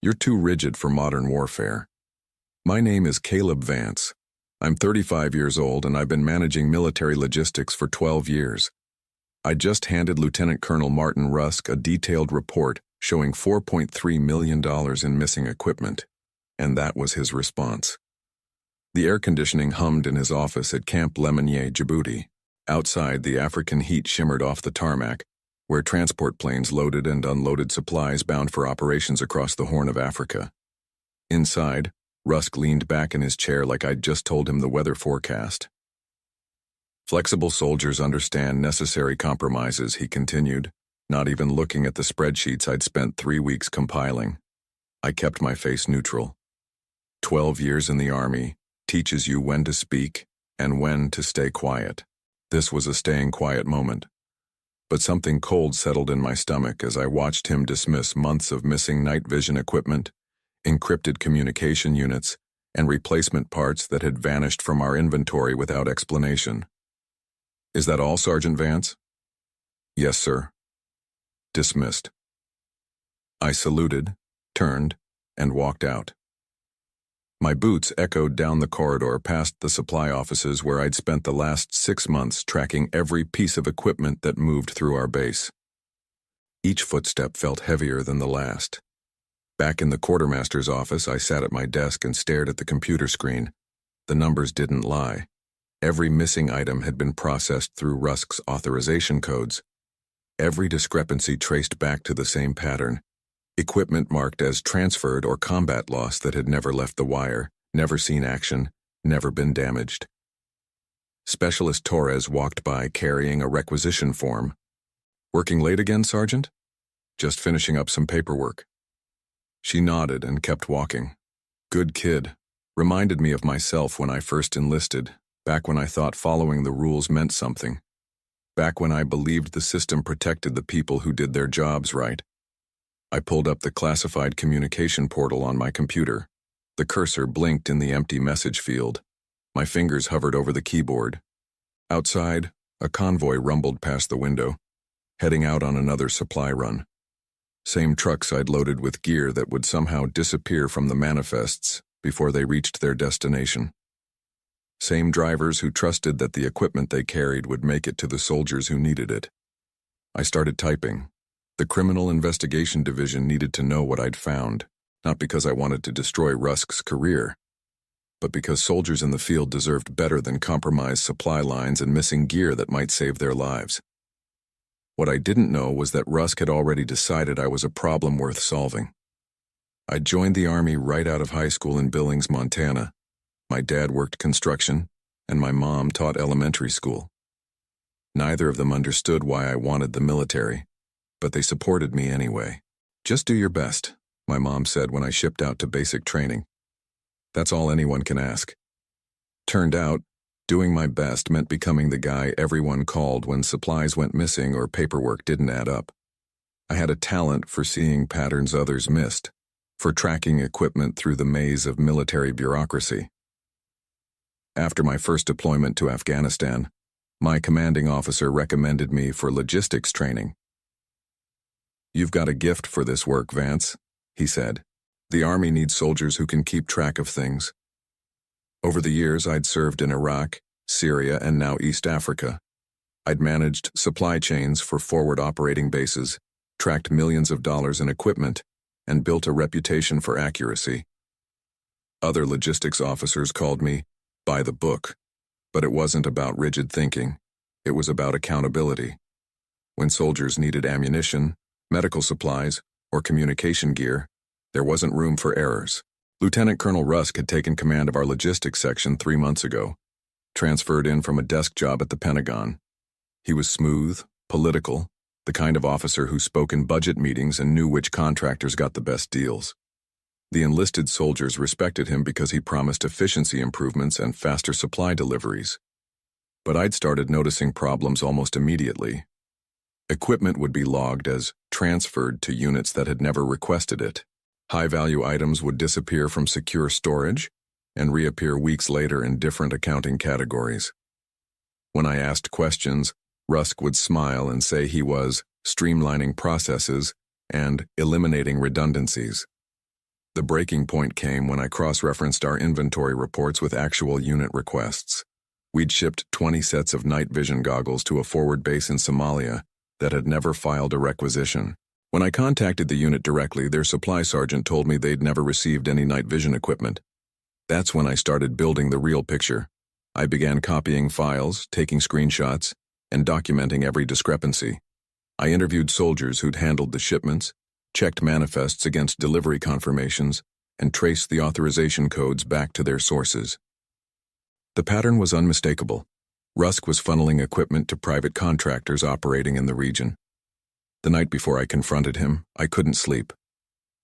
You're too rigid for modern warfare. My name is Caleb Vance. I'm 35 years old and I've been managing military logistics for 12 years. I just handed Lieutenant Colonel Martin Rusk a detailed report showing $4.3 million in missing equipment, and that was his response. The air conditioning hummed in his office at Camp Lemonnier, Djibouti. Outside, the African heat shimmered off the tarmac, where transport planes loaded and unloaded supplies bound for operations across the Horn of Africa. Inside, Rusk leaned back in his chair like I'd just told him the weather forecast. Flexible soldiers understand necessary compromises, he continued, not even looking at the spreadsheets I'd spent 3 weeks compiling. I kept my face neutral. 12 years in the Army teaches you when to speak and when to stay quiet. This was a staying quiet moment. But something cold settled in my stomach as I watched him dismiss months of missing night vision equipment, encrypted communication units, and replacement parts that had vanished from our inventory without explanation. Is that all, Sergeant Vance? Yes, sir. Dismissed. I saluted, turned, and walked out. My boots echoed down the corridor past the supply offices where I'd spent the last 6 months tracking every piece of equipment that moved through our base. Each footstep felt heavier than the last. Back in the quartermaster's office, I sat at my desk and stared at the computer screen. The numbers didn't lie. Every missing item had been processed through Rusk's authorization codes. Every discrepancy traced back to the same pattern. Equipment marked as transferred or combat loss that had never left the wire, never seen action, never been damaged. Specialist Torres walked by carrying a requisition form. Working late again, Sergeant? Just finishing up some paperwork. She nodded and kept walking. Good kid. Reminded me of myself when I first enlisted, back when I thought following the rules meant something. Back when I believed the system protected the people who did their jobs right. I pulled up the classified communication portal on my computer. The cursor blinked in the empty message field. My fingers hovered over the keyboard. Outside, a convoy rumbled past the window, heading out on another supply run. Same trucks I'd loaded with gear that would somehow disappear from the manifests before they reached their destination. Same drivers who trusted that the equipment they carried would make it to the soldiers who needed it. I started typing. The Criminal Investigation Division needed to know what I'd found, not because I wanted to destroy Rusk's career, but because soldiers in the field deserved better than compromised supply lines and missing gear that might save their lives. What I didn't know was that Rusk had already decided I was a problem worth solving. I joined the Army right out of high school in Billings, Montana. My dad worked construction, and my mom taught elementary school. Neither of them understood why I wanted the military, but they supported me anyway. Just do your best, my mom said when I shipped out to basic training. That's all anyone can ask. Turned out, doing my best meant becoming the guy everyone called when supplies went missing or paperwork didn't add up. I had a talent for seeing patterns others missed, for tracking equipment through the maze of military bureaucracy. After my first deployment to Afghanistan, my commanding officer recommended me for logistics training. You've got a gift for this work, Vance, he said. The Army needs soldiers who can keep track of things. Over the years, I'd served in Iraq, Syria, and now East Africa. I'd managed supply chains for forward operating bases, tracked millions of dollars in equipment, and built a reputation for accuracy. Other logistics officers called me by the book, but it wasn't about rigid thinking. It was about accountability. When soldiers needed ammunition, medical supplies, or communication gear, there wasn't room for errors. Lieutenant Colonel Rusk had taken command of our logistics section 3 months ago, transferred in from a desk job at the Pentagon. He was smooth, political, the kind of officer who spoke in budget meetings and knew which contractors got the best deals. The enlisted soldiers respected him because he promised efficiency improvements and faster supply deliveries. But I'd started noticing problems almost immediately. Equipment would be logged as transferred to units that had never requested it. High-value items would disappear from secure storage and reappear weeks later in different accounting categories. When I asked questions, Rusk would smile and say he was streamlining processes and eliminating redundancies. The breaking point came when I cross-referenced our inventory reports with actual unit requests. We'd shipped 20 sets of night vision goggles to a forward base in Somalia that had never filed a requisition. When I contacted the unit directly, their supply sergeant told me they'd never received any night vision equipment. That's when I started building the real picture. I began copying files, taking screenshots, and documenting every discrepancy. I interviewed soldiers who'd handled the shipments, checked manifests against delivery confirmations, and traced the authorization codes back to their sources. The pattern was unmistakable. Rusk was funneling equipment to private contractors operating in the region. The night before I confronted him, I couldn't sleep.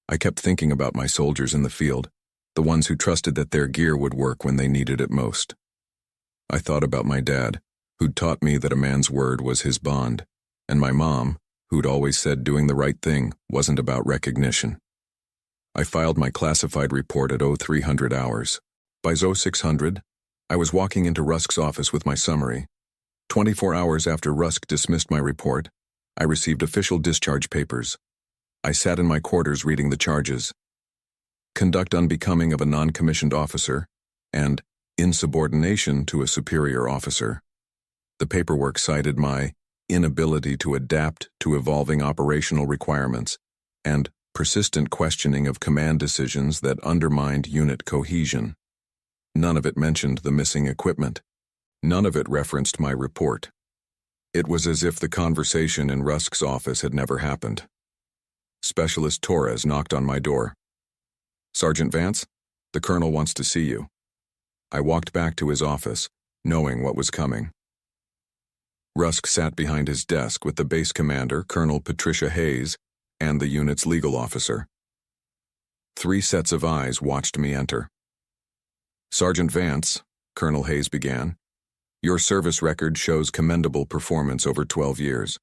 I kept thinking about my soldiers in the field, the ones who trusted that their gear would work when they needed it most. I thought about my dad, who'd taught me that a man's word was his bond, and my mom, who'd always said doing the right thing wasn't about recognition. I filed my classified report at 0300 hours. By 0600, I was walking into Rusk's office with my summary. 24 hours after Rusk dismissed my report, I received official discharge papers. I sat in my quarters reading the charges. Conduct unbecoming of a non-commissioned officer, and insubordination to a superior officer. The paperwork cited my inability to adapt to evolving operational requirements and persistent questioning of command decisions that undermined unit cohesion. None of it mentioned the missing equipment. None of it referenced my report. It was as if the conversation in Rusk's office had never happened. Specialist Torres knocked on my door. "Sergeant Vance, the colonel wants to see you." I walked back to his office, knowing what was coming. Rusk sat behind his desk with the base commander, Colonel Patricia Hayes, and the unit's legal officer. 3 sets of eyes watched me enter. "Sergeant Vance," Colonel Hayes began, "your service record shows commendable performance over 12 years.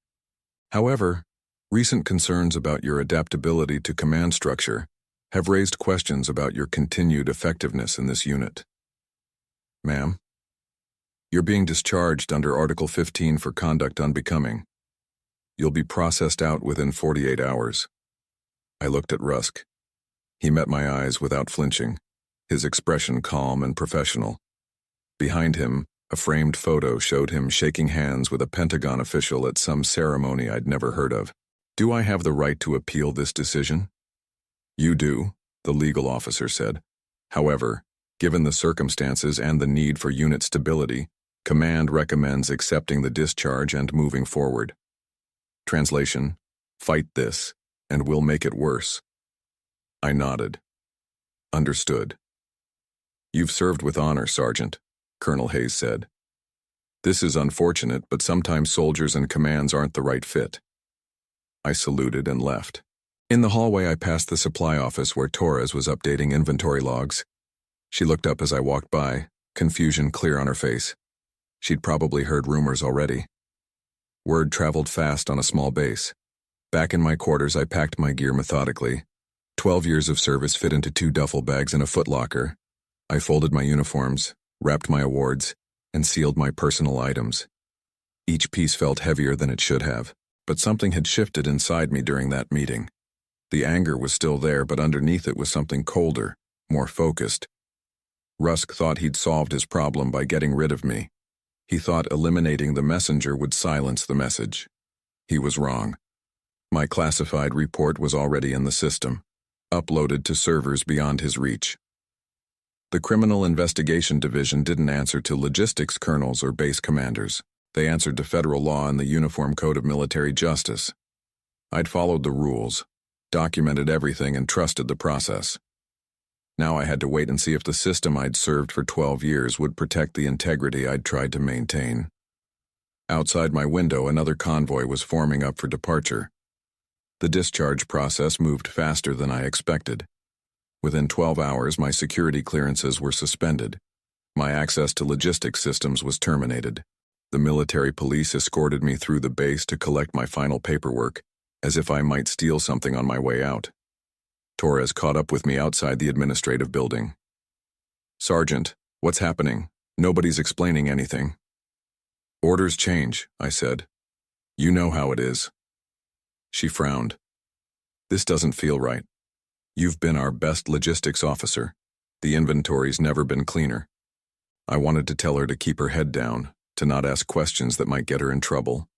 However, recent concerns about your adaptability to command structure have raised questions about your continued effectiveness in this unit. Ma'am, you're being discharged under Article 15 for conduct unbecoming. You'll be processed out within 48 hours. I looked at Rusk. He met my eyes without flinching, his expression calm and professional. Behind him, a framed photo showed him shaking hands with a Pentagon official at some ceremony I'd never heard of. "Do I have the right to appeal this decision?" "You do," the legal officer said. "However, given the circumstances and the need for unit stability, Command recommends accepting the discharge and moving forward." Translation: "Fight this, and we'll make it worse." I nodded. "Understood." "You've served with honor, Sergeant," Colonel Hayes said. "This is unfortunate, but sometimes soldiers and commands aren't the right fit." I saluted and left. In the hallway, I passed the supply office where Torres was updating inventory logs. She looked up as I walked by, confusion clear on her face. She'd probably heard rumors already. Word traveled fast on a small base. Back in my quarters, I packed my gear methodically. 12 years of service fit into 2 duffel bags and a footlocker. I folded my uniforms, wrapped my awards, and sealed my personal items. Each piece felt heavier than it should have, but something had shifted inside me during that meeting. The anger was still there, but underneath it was something colder, more focused. Rusk thought he'd solved his problem by getting rid of me. He thought eliminating the messenger would silence the message. He was wrong. My classified report was already in the system, uploaded to servers beyond his reach. The Criminal Investigation Division didn't answer to logistics colonels or base commanders. They answered to federal law and the Uniform Code of Military Justice. I'd followed the rules, documented everything, and trusted the process. Now I had to wait and see if the system I'd served for 12 years would protect the integrity I'd tried to maintain. Outside my window, another convoy was forming up for departure. The discharge process moved faster than I expected. Within 12 hours, my security clearances were suspended. My access to logistics systems was terminated. The military police escorted me through the base to collect my final paperwork, as if I might steal something on my way out. Torres caught up with me outside the administrative building. "Sergeant, what's happening? Nobody's explaining anything." "Orders change," I said. "You know how it is." She frowned. "This doesn't feel right. You've been our best logistics officer. The inventory's never been cleaner. I wanted to tell her to keep her head down, to not ask questions that might get her in trouble.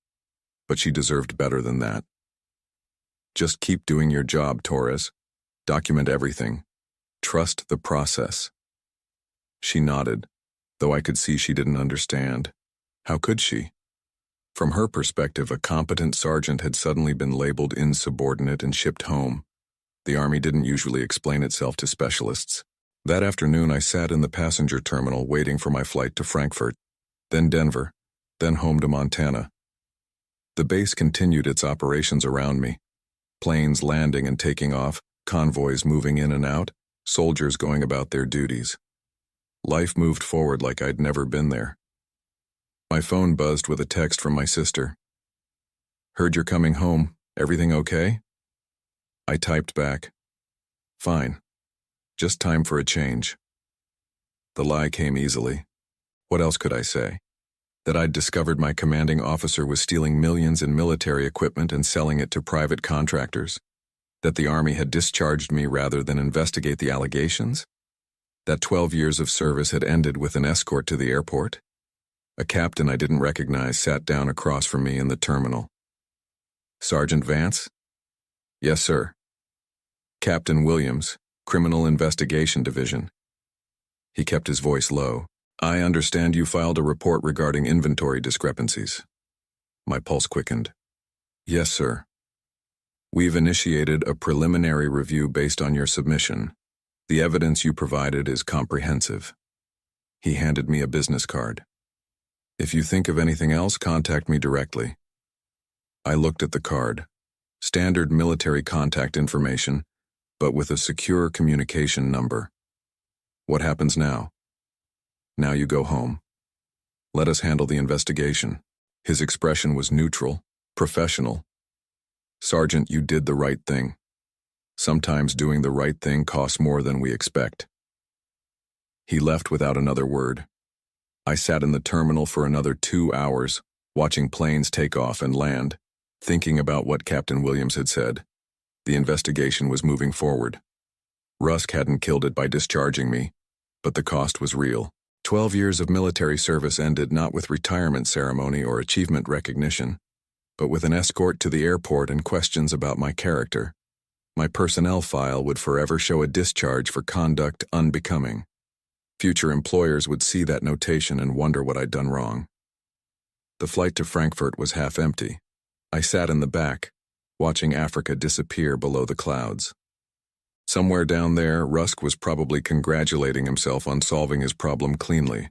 But she deserved better than that. Just keep doing your job, Torres. Document everything. Trust the process. She nodded, though I could see she didn't understand. How could she? From her perspective, a competent sergeant had suddenly been labeled insubordinate and shipped home. The Army didn't usually explain itself to specialists. That afternoon, I sat in the passenger terminal waiting for my flight to Frankfurt, then Denver, then home to Montana. The base continued its operations around me. Planes landing and taking off, convoys moving in and out, soldiers going about their duties. Life moved forward like I'd never been there. My phone buzzed with a text from my sister. "Heard you're coming home. Everything okay?" I typed back, "Fine. Just time for a change." The lie came easily. What else could I say? That I'd discovered my commanding officer was stealing millions in military equipment and selling it to private contractors? That the Army had discharged me rather than investigate the allegations? That 12 years of service had ended with an escort to the airport? A captain I didn't recognize sat down across from me in the terminal. "Sergeant Vance?" "Yes, sir." "Captain Williams, Criminal Investigation Division." He kept his voice low. "I understand you filed a report regarding inventory discrepancies." My pulse quickened. "Yes, sir. We've initiated a preliminary review based on your submission. The evidence you provided is comprehensive." He handed me a business card. "If you think of anything else, contact me directly." I looked at the card. Standard military contact information, but with a secure communication number. "What happens now?" "Now you go home. Let us handle the investigation." His expression was neutral, professional. "Sergeant, you did the right thing. Sometimes doing the right thing costs more than we expect." He left without another word. I sat in the terminal for another 2 hours, watching planes take off and land, thinking about what Captain Williams had said. The investigation was moving forward. Rusk hadn't killed it by discharging me, but the cost was real. 12 years of military service ended not with retirement ceremony or achievement recognition, but with an escort to the airport and questions about my character. My personnel file would forever show a discharge for conduct unbecoming. Future employers would see that notation and wonder what I'd done wrong. The flight to Frankfurt was half empty. I sat in the back, watching Africa disappear below the clouds. Somewhere down there, Rusk was probably congratulating himself on solving his problem cleanly.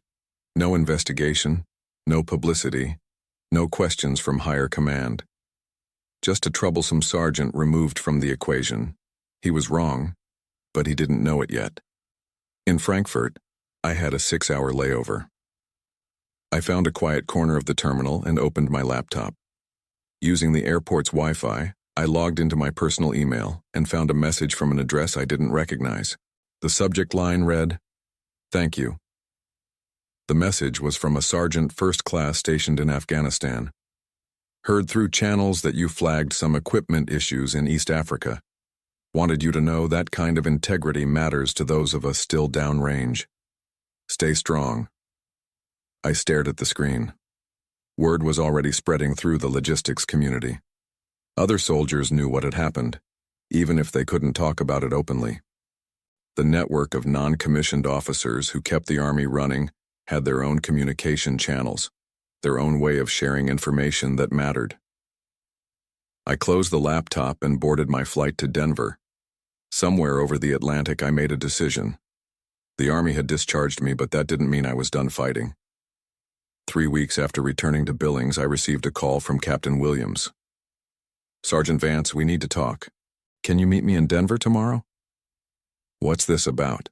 No investigation, no publicity, no questions from higher command. Just a troublesome sergeant removed from the equation. He was wrong, but he didn't know it yet. In Frankfurt, I had a 6-hour layover. I found a quiet corner of the terminal and opened my laptop. Using the airport's Wi-Fi, I logged into my personal email and found a message from an address I didn't recognize. The subject line read, "Thank you." The message was from a sergeant first class stationed in Afghanistan. "Heard through channels that you flagged some equipment issues in East Africa. Wanted you to know that kind of integrity matters to those of us still downrange. Stay strong." I stared at the screen. Word was already spreading through the logistics community. Other soldiers knew what had happened, even if they couldn't talk about it openly. The network of non-commissioned officers who kept the Army running had their own communication channels, their own way of sharing information that mattered. I closed the laptop and boarded my flight to Denver. Somewhere over the Atlantic, I made a decision. The Army had discharged me, but that didn't mean I was done fighting. 3 weeks after returning to Billings, I received a call from Captain Williams. "Sergeant Vance, we need to talk. Can you meet me in Denver tomorrow?" "What's this about?"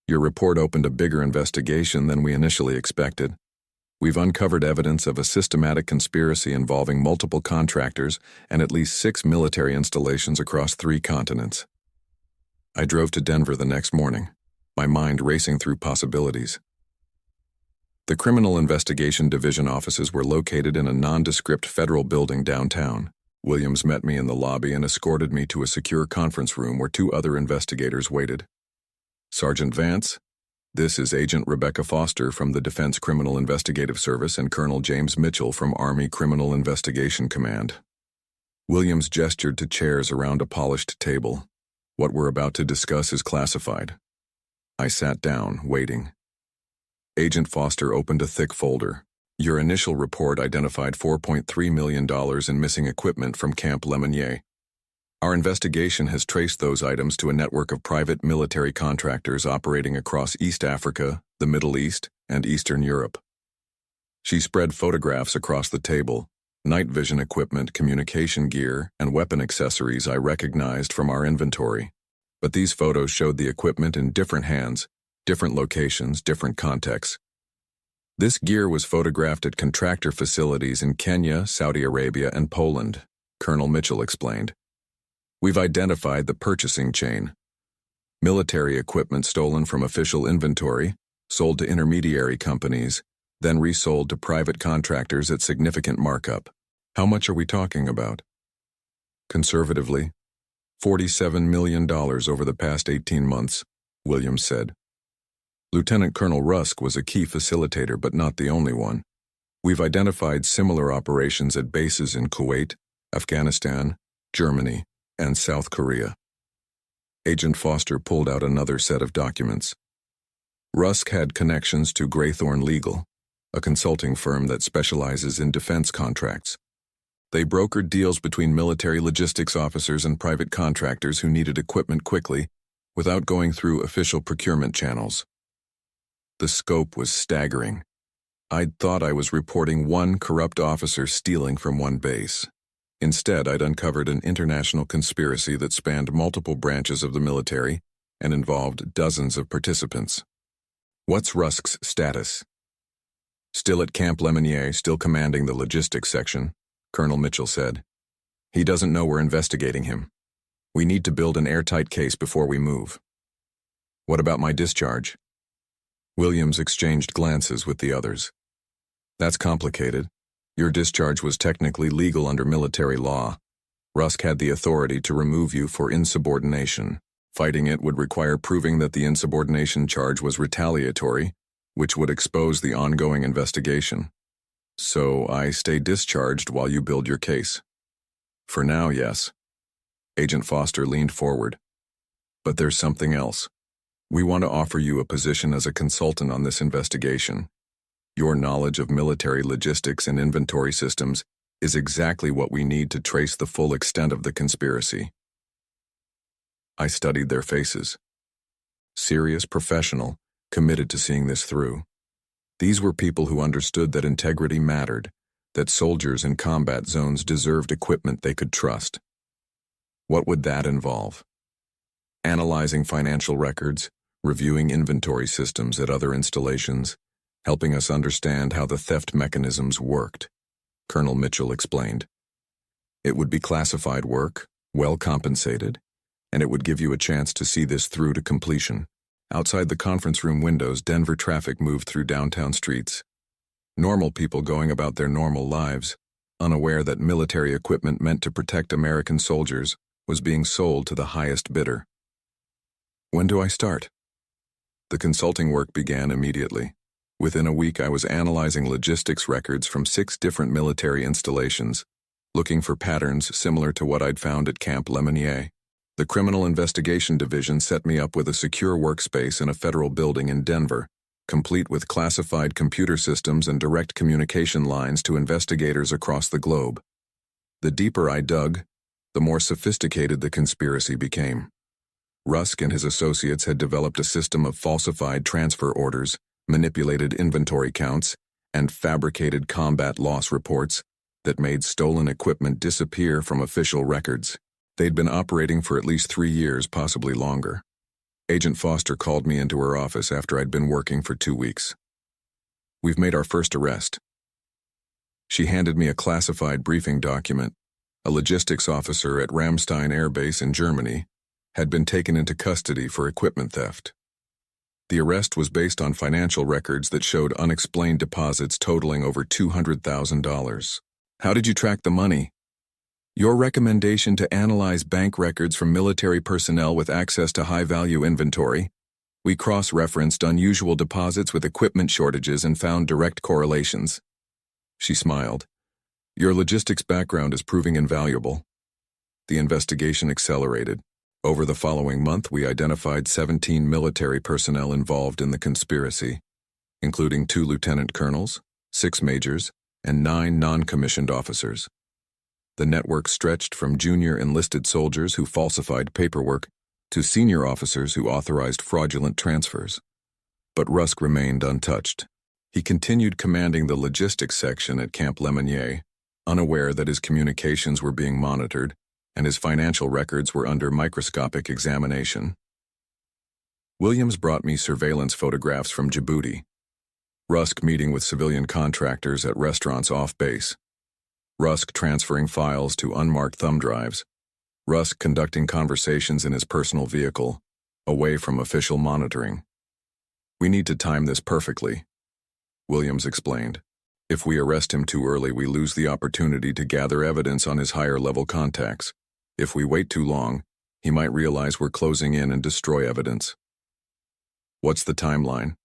"Your report opened a bigger investigation than we initially expected. We've uncovered evidence of a systematic conspiracy involving multiple contractors and at least 6 military installations across 3 continents." I drove to Denver the next morning, my mind racing through possibilities. The Criminal Investigation Division offices were located in a nondescript federal building downtown. Williams met me in the lobby and escorted me to a secure conference room where two other investigators waited. Sergeant Vance, this is Agent Rebecca Foster from the Defense Criminal Investigative Service and Colonel James Mitchell from Army Criminal Investigation Command. Williams gestured to chairs around a polished table. What we're about to discuss is classified. I sat down, waiting. Agent Foster opened a thick folder. Your initial report identified $4.3 million in missing equipment from Camp Lemonnier. Our investigation has traced those items to a network of private military contractors operating across East Africa, the Middle East, and Eastern Europe. She spread photographs across the table, night vision equipment, communication gear, and weapon accessories I recognized from our inventory. But these photos showed the equipment in different hands, different locations, different contexts. This gear was photographed at contractor facilities in Kenya, Saudi Arabia, and Poland, Colonel Mitchell explained. We've identified the purchasing chain. Military equipment stolen from official inventory, sold to intermediary companies, then resold to private contractors at significant markup. How much are we talking about? Conservatively, $47 million over the past 18 months, Williams said. Lieutenant Colonel Rusk was a key facilitator, but not the only one. We've identified similar operations at bases in Kuwait, Afghanistan, Germany, and South Korea. Agent Foster pulled out another set of documents. Rusk had connections to Graythorne Legal, a consulting firm that specializes in defense contracts. They brokered deals between military logistics officers and private contractors who needed equipment quickly, without going through official procurement channels. The scope was staggering. I'd thought I was reporting one corrupt officer stealing from one base. Instead, I'd uncovered an international conspiracy that spanned multiple branches of the military and involved dozens of participants. What's Rusk's status? Still at Camp Lemonnier, still commanding the logistics section, Colonel Mitchell said. He doesn't know we're investigating him. We need to build an airtight case before we move. What about my discharge? Williams exchanged glances with the others. That's complicated. Your discharge was technically legal under military law. Rusk had the authority to remove you for insubordination. Fighting it would require proving that the insubordination charge was retaliatory, which would expose the ongoing investigation. So I stay discharged while you build your case. For now, yes. Agent Foster leaned forward. But there's something else. We want to offer you a position as a consultant on this investigation. Your knowledge of military logistics and inventory systems is exactly what we need to trace the full extent of the conspiracy. I studied their faces. Serious, professional, committed to seeing this through. These were people who understood that integrity mattered, that soldiers in combat zones deserved equipment they could trust. What would that involve? Analyzing financial records, reviewing inventory systems at other installations, helping us understand how the theft mechanisms worked, Colonel Mitchell explained. It would be classified work, well compensated, and it would give you a chance to see this through to completion. Outside the conference room windows, Denver traffic moved through downtown streets. Normal people going about their normal lives, unaware that military equipment meant to protect American soldiers was being sold to the highest bidder. When do I start? The consulting work began immediately. Within a week, I was analyzing logistics records from 6 different military installations, looking for patterns similar to what I'd found at Camp Lemonnier. The Criminal Investigation Division set me up with a secure workspace in a federal building in Denver, complete with classified computer systems and direct communication lines to investigators across the globe. The deeper I dug, the more sophisticated the conspiracy became. Rusk and his associates had developed a system of falsified transfer orders, manipulated inventory counts, and fabricated combat loss reports that made stolen equipment disappear from official records. They'd been operating for at least 3 years, possibly longer. Agent Foster called me into her office after I'd been working for 2 weeks. We've made our first arrest. She handed me a classified briefing document. A logistics officer at Ramstein Air Base in Germany had been taken into custody for equipment theft. The arrest was based on financial records that showed unexplained deposits totaling over $200,000. How did you track the money? Your recommendation to analyze bank records from military personnel with access to high-value inventory. We cross-referenced unusual deposits with equipment shortages and found direct correlations. She smiled. Your logistics background is proving invaluable. The investigation accelerated. Over the following month, we identified 17 military personnel involved in the conspiracy, including 2 lieutenant colonels, 6 majors, and 9 non-commissioned officers. The network stretched from junior enlisted soldiers who falsified paperwork to senior officers who authorized fraudulent transfers. But Rusk remained untouched. He continued commanding the logistics section at Camp Lemonnier, unaware that his communications were being monitored and his financial records were under microscopic examination. Williams brought me surveillance photographs from Djibouti. Rusk meeting with civilian contractors at restaurants off base. Rusk transferring files to unmarked thumb drives. Rusk conducting conversations in his personal vehicle, away from official monitoring. We need to time this perfectly, Williams explained. If we arrest him too early, we lose the opportunity to gather evidence on his higher-level contacts. If we wait too long, he might realize we're closing in and destroy evidence. What's the timeline?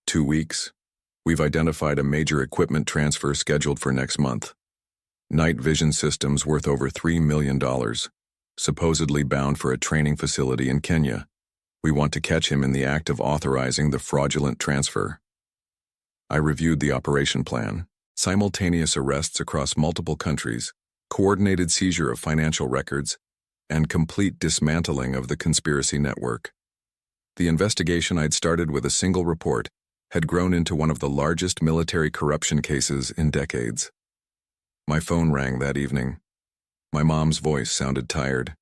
2 weeks. We've identified a major equipment transfer scheduled for next month. Night vision systems worth over $3 million, supposedly bound for a training facility in Kenya. We want to catch him in the act of authorizing the fraudulent transfer. I reviewed the operation plan. Simultaneous arrests across multiple countries, coordinated seizure of financial records, and complete dismantling of the conspiracy network. The investigation I'd started with a single report had grown into one of the largest military corruption cases in decades. My phone rang that evening. My mom's voice sounded tired.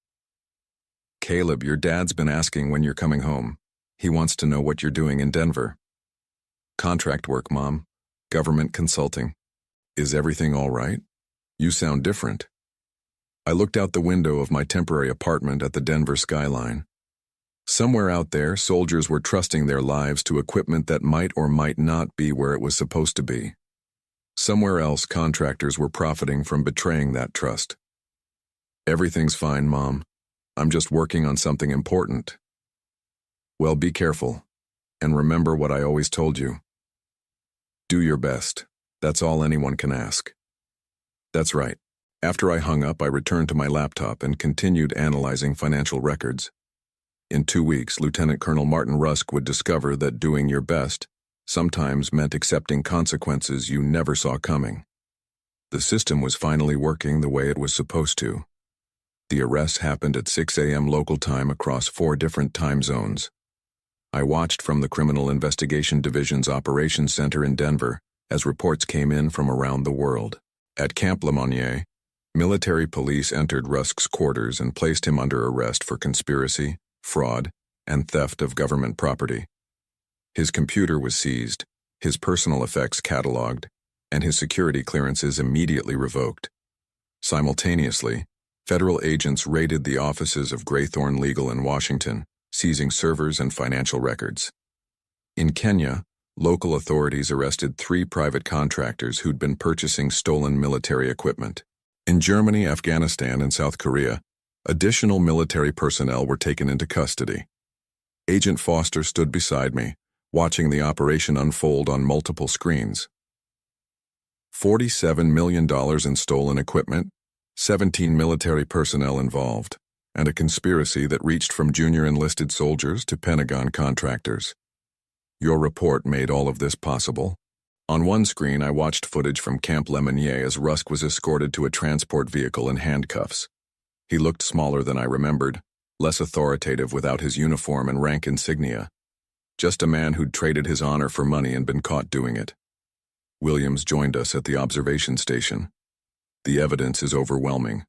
Caleb, your dad's been asking when you're coming home. He wants to know what you're doing in Denver. Contract work, Mom. Government consulting. Is everything all right? You sound different. I looked out the window of my temporary apartment at the Denver skyline. Somewhere out there, soldiers were trusting their lives to equipment that might or might not be where it was supposed to be. Somewhere else, contractors were profiting from betraying that trust. Everything's fine, Mom. I'm just working on something important. Well, be careful. And remember what I always told you. Do your best. That's all anyone can ask. That's right. After I hung up, I returned to my laptop and continued analyzing financial records. In 2 weeks, Lieutenant Colonel Martin Rusk would discover that doing your best sometimes meant accepting consequences you never saw coming. The system was finally working the way it was supposed to. The arrests happened at 6 a.m. local time across 4 different time zones. I watched from the Criminal Investigation Division's Operations Center in Denver as reports came in from around the world. At Camp Lemonnier, military police entered Rusk's quarters and placed him under arrest for conspiracy, fraud, and theft of government property. His computer was seized, his personal effects cataloged, and his security clearances immediately revoked. Simultaneously, federal agents raided the offices of Graythorne Legal in Washington, seizing servers and financial records. In Kenya, local authorities arrested 3 private contractors who'd been purchasing stolen military equipment. In Germany, Afghanistan, and South Korea, additional military personnel were taken into custody. Agent Foster stood beside me, watching the operation unfold on multiple screens. $47 million in stolen equipment, 17 military personnel involved, and a conspiracy that reached from junior enlisted soldiers to Pentagon contractors. Your report made all of this possible. On one screen, I watched footage from Camp Lemonnier as Rusk was escorted to a transport vehicle in handcuffs. He looked smaller than I remembered, less authoritative without his uniform and rank insignia. Just a man who'd traded his honor for money and been caught doing it. Williams joined us at the observation station. The evidence is overwhelming.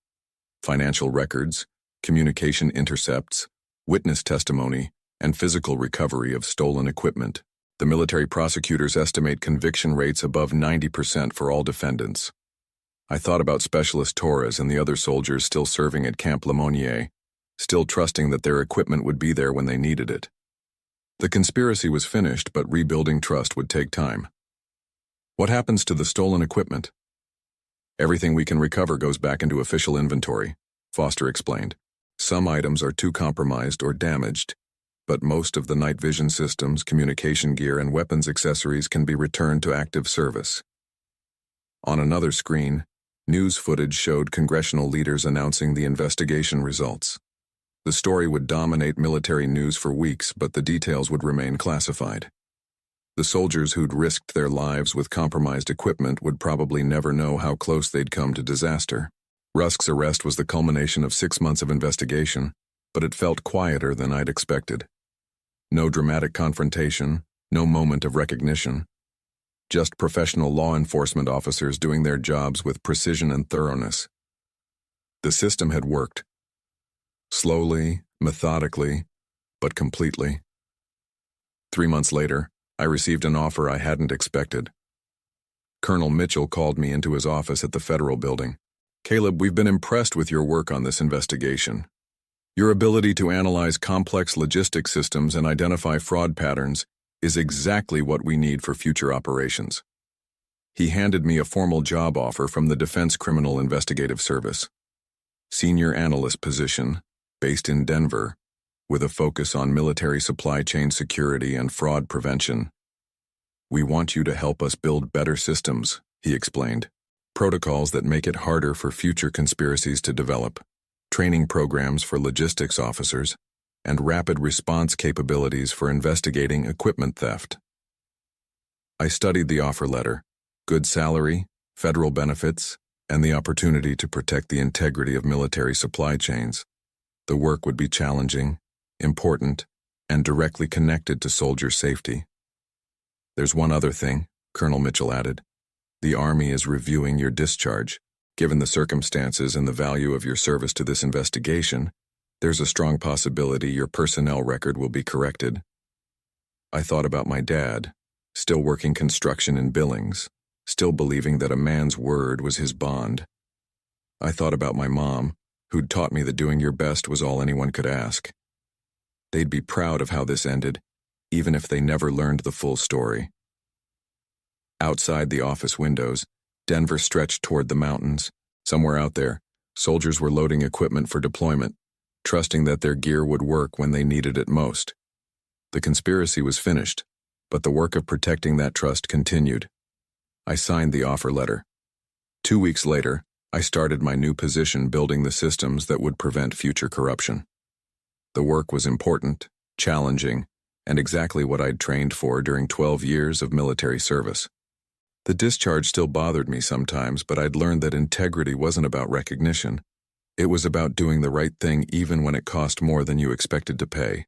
Financial records, communication intercepts, witness testimony, and physical recovery of stolen equipment. The military prosecutors estimate conviction rates above 90% for all defendants. I thought about Specialist Torres and the other soldiers still serving at Camp Lemonnier, still trusting that their equipment would be there when they needed it. The conspiracy was finished, but rebuilding trust would take time. What happens to the stolen equipment? Everything we can recover goes back into official inventory, Foster explained. Some items are too compromised or damaged, but most of the night vision systems, communication gear, and weapons accessories can be returned to active service. On another screen, news footage showed congressional leaders announcing the investigation results. The story would dominate military news for weeks, but the details would remain classified. The soldiers who'd risked their lives with compromised equipment would probably never know how close they'd come to disaster. Rusk's arrest was the culmination of 6 months of investigation, but it felt quieter than I'd expected. No dramatic confrontation, no moment of recognition. Just professional law enforcement officers doing their jobs with precision and thoroughness. The system had worked. Slowly, methodically, but completely. 3 months later, I received an offer I hadn't expected. Colonel Mitchell called me into his office at the federal building. "Caleb, we've been impressed with your work on this investigation. Your ability to analyze complex logistics systems and identify fraud patterns is exactly what we need for future operations." He handed me a formal job offer from the Defense Criminal Investigative Service. Senior analyst position, based in Denver, with a focus on military supply chain security and fraud prevention. "We want you to help us build better systems," he explained. "Protocols that make it harder for future conspiracies to develop, training programs for logistics officers, and rapid response capabilities for investigating equipment theft." I studied the offer letter: good salary, federal benefits, and the opportunity to protect the integrity of military supply chains. The work would be challenging, important, and directly connected to soldier safety. "There's one other thing," Colonel Mitchell added. "The Army is reviewing your discharge. Given the circumstances and the value of your service to this investigation, there's a strong possibility your personnel record will be corrected." I thought about my dad, still working construction in Billings, still believing that a man's word was his bond. I thought about my mom, who'd taught me that doing your best was all anyone could ask. They'd be proud of how this ended, even if they never learned the full story. Outside the office windows, Denver stretched toward the mountains. Somewhere out there, soldiers were loading equipment for deployment, trusting that their gear would work when they needed it most. The conspiracy was finished, but the work of protecting that trust continued. I signed the offer letter. 2 weeks later, I started my new position building the systems that would prevent future corruption. The work was important, challenging, and exactly what I'd trained for during 12 years of military service. The discharge still bothered me sometimes, but I'd learned that integrity wasn't about recognition. It was about doing the right thing even when it cost more than you expected to pay.